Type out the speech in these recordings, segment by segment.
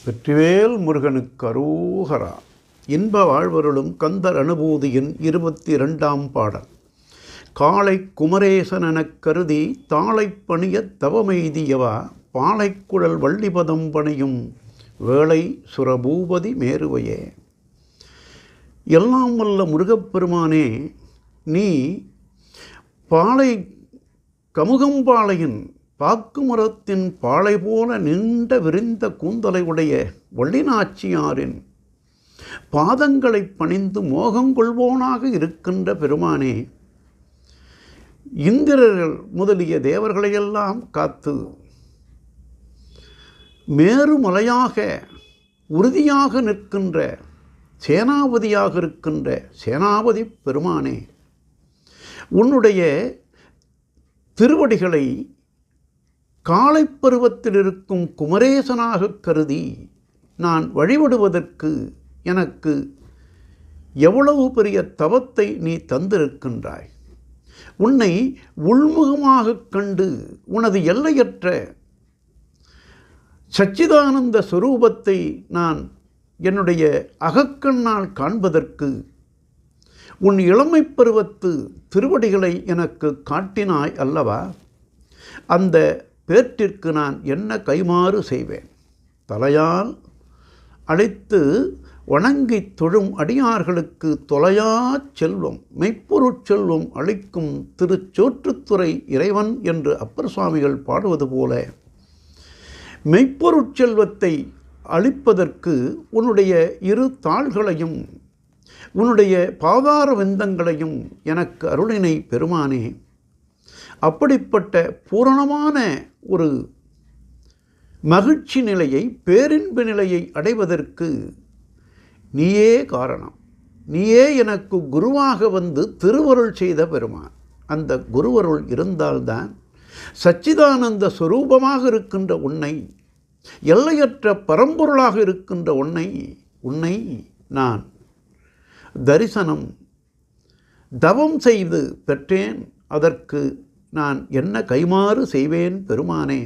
வெற்றிவேல் முருகனுக்கு அரோகரா. இன்ப வாழ்வருளும் கந்தர் அனுபூதியின் 22ஆம் பாடல். காளை குமரேசனெனக் கருதி தாளைப் பணியத் தவமெய்தியவா பாளைக்குழல் வள்ளிபதம் பணியும் வேளை சுரபூபதி மேருவையே. எல்லாம் வல்ல முருகப்பெருமானே, நீ பாளை கமுகம்பாளையின் பாக்குமரத்தின் பாளை போல நீண்ட விரிந்த கூந்தலை உடைய வள்ளிநாச்சியாரின் பாதங்களை பணிந்து மோகங்கொள்வோனாக இருக்கின்ற பெருமானே, இந்திரர்கள் முதலிய தேவர்களையெல்லாம் காத்து மேருமலையாக உறுதியாக நிற்கின்ற சேனாபதியாக இருக்கின்ற சேனாபதி பெருமானே, உன்னுடைய திருவடிகளை காளைப்பருவத்தில் இருக்கும் குமரேசனாக கருதி நான் வழிபடுவதற்கு எனக்கு எவ்வளவு பெரிய தவத்தை நீ தந்திருக்கின்றாய். உன்னை உள்முகமாக கண்டு உனது எல்லையற்ற சச்சிதானந்த ஸ்வரூபத்தை நான் என்னுடைய அகக்கண்ணால் காண்பதற்கு உன் இளமை பருவத்து திருவடிகளை எனக்கு காட்டினாய் அல்லவா? அந்த பேற்றிற்கு நான் என்ன கைமாறு செய்வேன்? தலையால் அழைத்து வணங்கி தொழும் அடியார்களுக்கு தொலையா செல்வம் மெய்ப்பொருட் செல்வம் அளிக்கும் திருச்சோற்றுத்துறை இறைவன் என்று அப்பர் சுவாமிகள் பாடுவது போல, மெய்ப்பொருட் செல்வத்தை அளிப்பதற்கு உன்னுடைய இரு தாள்களையும் உன்னுடைய பாதார விந்தங்களையும் எனக்கு அருளினை பெருமானே. அப்படிப்பட்ட பூரணமான ஒரு மகிழ்ச்சி நிலையை, பேரின்ப நிலையை அடைவதற்கு நீயே காரணம். நீயே எனக்கு குருவாக வந்து திருவருள் செய்த பெருமான். அந்த குருவருள் இருந்தால்தான் சச்சிதானந்த ஸ்வரூபமாக இருக்கின்ற உன்னை, எல்லையற்ற பரம்பொருளாக இருக்கின்ற உன்னை நான் தரிசனம் தவம் செய்து பெற்றேன். அதற்கு நான் என்ன கைமாறு செய்வேன் பெருமானே?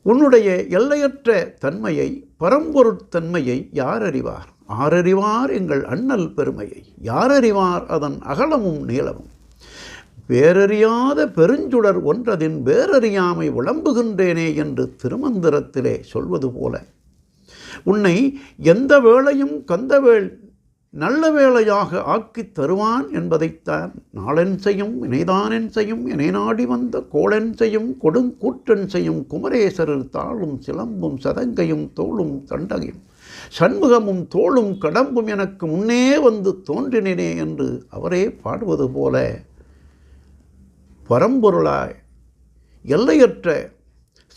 உன்னுடைய எல்லையற்ற தன்மையை, பரம்பொருட்தன்மையை யார் அறிவார்? ஆரறிவார் எங்கள் அண்ணல் பெருமையை. யார் அறிவார் அதன் அகலமும் நீளமும்? வேறறியாத பெருஞ்சுடர் ஒன்றதின் வேறறியாமை விளம்புகின்றேனே என்று திருமந்திரத்திலே சொல்வது போல, உன்னை எந்த வேளையும் கந்தவேள் நல்ல வேளையாக ஆக்கித் தருவான் என்பதைத்தான் நாளென் செய்யும் இணைதானென் செய்யும் இணை நாடி வந்த கோளென் செய்யும் கொடுங்கூற்றன் செய்யும் குமரேசரில் தாளும் சிலம்பும் சதங்கையும் தோளும் தண்டகையும் சண்முகமும் தோளும் கடம்பும் எனக்கு முன்னே வந்து தோன்றினேனே என்று அவரே பாடுவது போல, பரம்பொருளாய் எல்லையற்ற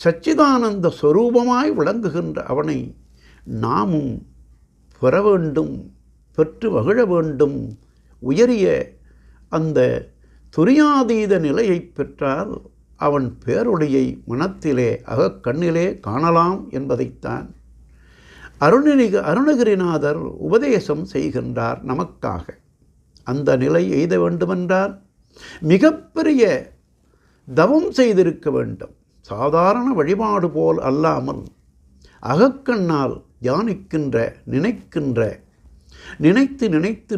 சச்சிதானந்த ஸ்வரூபமாய் விளங்குகின்ற அவனை நாமும் பெற வேண்டும், பெற்று மகிழ வேண்டும். உயரிய அந்த துரியாதீத நிலையை பெற்றால் அவன் பேரொளியை மனத்திலே அகக்கண்ணிலே காணலாம் என்பதைத்தான் அருணகிரிநாதர் உபதேசம் செய்கின்றார் நமக்காக. அந்த நிலை எய்த வேண்டுமென்றால் மிகப்பெரிய தவம் செய்திருக்க வேண்டும். சாதாரண வழிபாடு போல் அல்லாமல் அகக்கண்ணால் தியானிக்கின்ற, நினைத்து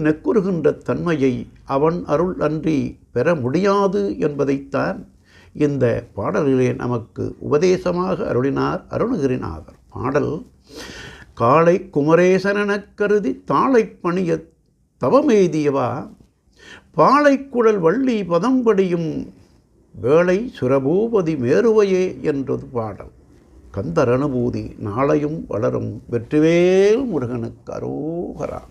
நெக்குறுகின்ற தன்மையை அவன் அருள் அன்றி பெற முடியாது என்பதைத்தான் இந்த பாடலிலே நமக்கு உபதேசமாக அருளினார் அருணகிரிநாதர். பாடல்: காளை குமரேசனெனக் கருதி தாளைப் பணியத் தவமெய்தியவா பாளைக்குழல் வள்ளி பதம்படியும் வேளை சுரபூபதி மேருவையே என்றது பாடல். கந்தர் அனுபூதி நாளையும் வளரும். வெற்றிவேல் முருகனுக்கு அரோகரா.